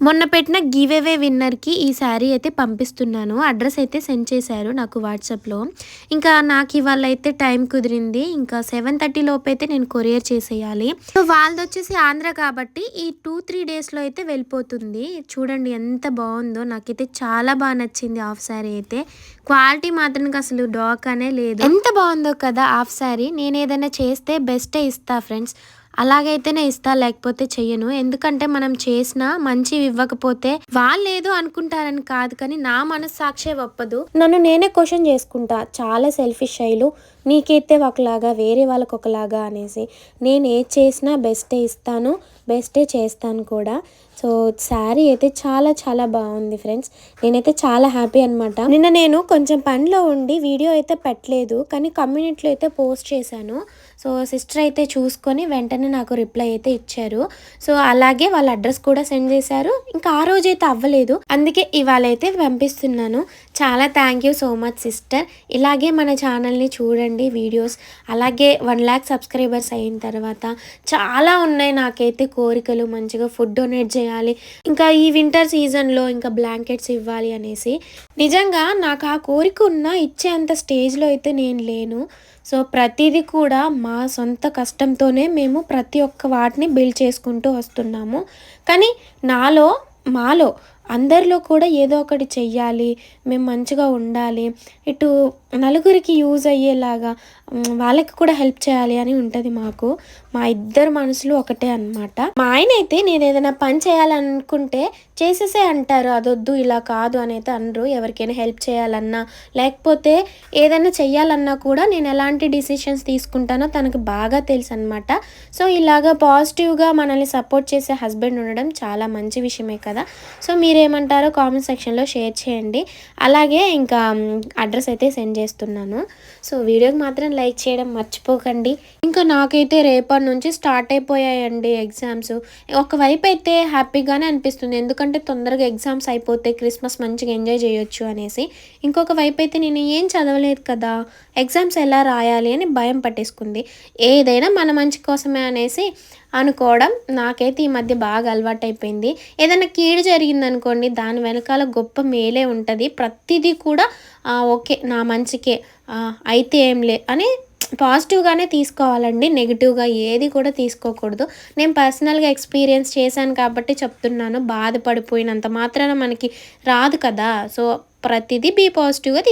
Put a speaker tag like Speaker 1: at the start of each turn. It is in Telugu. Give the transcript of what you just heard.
Speaker 1: మొన్న పెట్టిన గివ్ అవే విన్నర్‌కి ఈ శారీ అయితే పంపిస్తున్నాను. అడ్రెస్ అయితే సెండ్ చేశారు నాకు వాట్సాప్‌లో. ఇంకా నాకు ఇవాళ అయితే టైం కుదిరింది. ఇంకా 7:30 లోపైతే నేను కొరియర్ చేసేయాలి. సో వాళ్ళదొచ్చేసి ఆంధ్ర కాబట్టి ఈ 2, 3 డేస్‌లో అయితే వెళ్ళిపోతుంది. చూడండి ఎంత బావుందో. నాకైతే చాలా నచ్చింది హాఫ్ శారీ అయితే. క్వాలిటీ మాత్రానికి అసలు ఢోకానే లేదు. ఎంత బావుందో కదా హాఫ్ శారీ. నేనేదైనా చేస్తే బెస్టే ఇస్తా ఫ్రెండ్స్. అలాగైతేనే ఇస్తా, లేకపోతే చెయ్యను. ఎందుకంటే మనం చేసినా మంచివి ఇవ్వకపోతే వాళ్ళేదో అనుకుంటారని కాదు, కానీ నా మనస్సాక్షే ఒప్పదు. నన్ను నేనే క్వశ్చన్ చేసుకుంటా. చాలా సెల్ఫిష్ అయ్యలు, నీకైతే ఒకలాగా వేరే వాళ్ళకి ఒకలాగా అనేసి. నేను ఏది చేసినా బెస్టే ఇస్తాను, బెస్టే చేస్తాను కూడా. సో శారీ అయితే చాలా చాలా బాగుంది ఫ్రెండ్స్. నేనైతే చాలా హ్యాపీ అనమాట. నిన్న నేను కొంచెం పనిలో ఉండి వీడియో అయితే పెట్టలేదు, కానీ కమ్యూనిటీలో అయితే పోస్ట్ చేశాను. సో సిస్టర్ అయితే చూసుకొని వెంటనే నాకు రిప్లై అయితే ఇచ్చారు. సో అలాగే వాళ్ళ అడ్రస్ కూడా సెండ్ చేశారు. ఇంకా ఆ రోజైతే అవ్వలేదు, అందుకే ఇవాళ అయితే పంపిస్తున్నాను. చాలా thank you so much sister. ఇలాగే మన ఛానల్ని చూడండి వీడియోస్. అలాగే 1 lakh సబ్స్క్రైబర్స్ అయిన తర్వాత చాలా ఉన్నాయి నాకైతే కోరికలు. మంచిగా ఫుడ్ డొనేట్ చేయాలి, ఇంకా ఈ వింటర్ సీజన్లో ఇంకా బ్లాంకెట్స్ ఇవ్వాలి అనేసి. నిజంగా నాకు ఆ కోరిక ఉన్నా ఇచ్చేంత స్టేజ్లో అయితే నేను లేను. సో ప్రతిదీ కూడా మా సొంత కష్టంతోనే మేము ప్రతి ఒక్క వాటిని బిల్డ్ చేసుకుంటూ వస్తున్నాము. కానీ మాలో అందరిలో కూడా ఏదో ఒకటి చెయ్యాలి, మేము మంచిగా ఉండాలి, ఇటు నలుగురికి యూజ్ అయ్యేలాగా వాళ్ళకి కూడా హెల్ప్ చేయాలి అని ఉంటుంది మాకు. మా ఇద్దరు మనసులు ఒకటే అనమాట. మా ఆయన అయితే నేను ఏదైనా పని చేయాలనుకుంటే చేసేసే అంటారు, అదొద్దు ఇలా కాదు అనేది అనరు. ఎవరికైనా హెల్ప్ చేయాలన్నా లేకపోతే ఏదైనా చెయ్యాలన్నా కూడా నేను ఎలాంటి డిసిషన్స్ తీసుకుంటానో తనకు బాగా తెలుసు అనమాట. సో ఇలాగా పాజిటివ్గా మనల్ని సపోర్ట్ చేసే హస్బెండ్ ఉండడం చాలా మంచి విషయమే కదా. సో మీరేమంటారో కామెంట్ సెక్షన్లో షేర్ చేయండి. అలాగే ఇంకా అడ్రస్ అయితే సెండ్ చేస్తున్నాను. సో వీడియోకి మాత్రం లైక్ చేయడం మర్చిపోకండి. ఇంకా నాకైతే రేపటి నుంచి స్టార్ట్ అయిపోయాయండి ఎగ్జామ్స్. ఒకవైపు అయితే హ్యాపీగానే అనిపిస్తుంది, ఎందుకంటే తొందరగా ఎగ్జామ్స్ అయిపోతే క్రిస్మస్ మంచిగా ఎంజాయ్ చేయొచ్చు అనేసి. ఇంకొక వైపు అయితే నేను ఏం చదవలేదు కదా, ఎగ్జామ్స్ ఎలా రాయాలి అని భయం పట్టేసుకుంది. ఏదైనా మన మంచి కోసమే అనేసి అనుకోవడం నాకైతే ఈ మధ్య బాగా అలవాటైపోయింది. ఏదైనా కీడు జరిగిందనుకోండి, దాని వెనకాల గొప్ప మేలే ఉంటుంది. ప్రతిదీ కూడా ఓకే నా మంచికే, అయితే ఏంలే అని పాజిటివ్గానే తీసుకోవాలండి. నెగిటివ్గా ఏది కూడా తీసుకోకూడదు. నేను పర్సనల్గా ఎక్స్పీరియన్స్ చేశాను కాబట్టి చెప్తున్నాను. బాధపడిపోయినంత మాత్రాన మనకి రాదు కదా. సో ప్రతిదీ బీ పాజిటివ్గా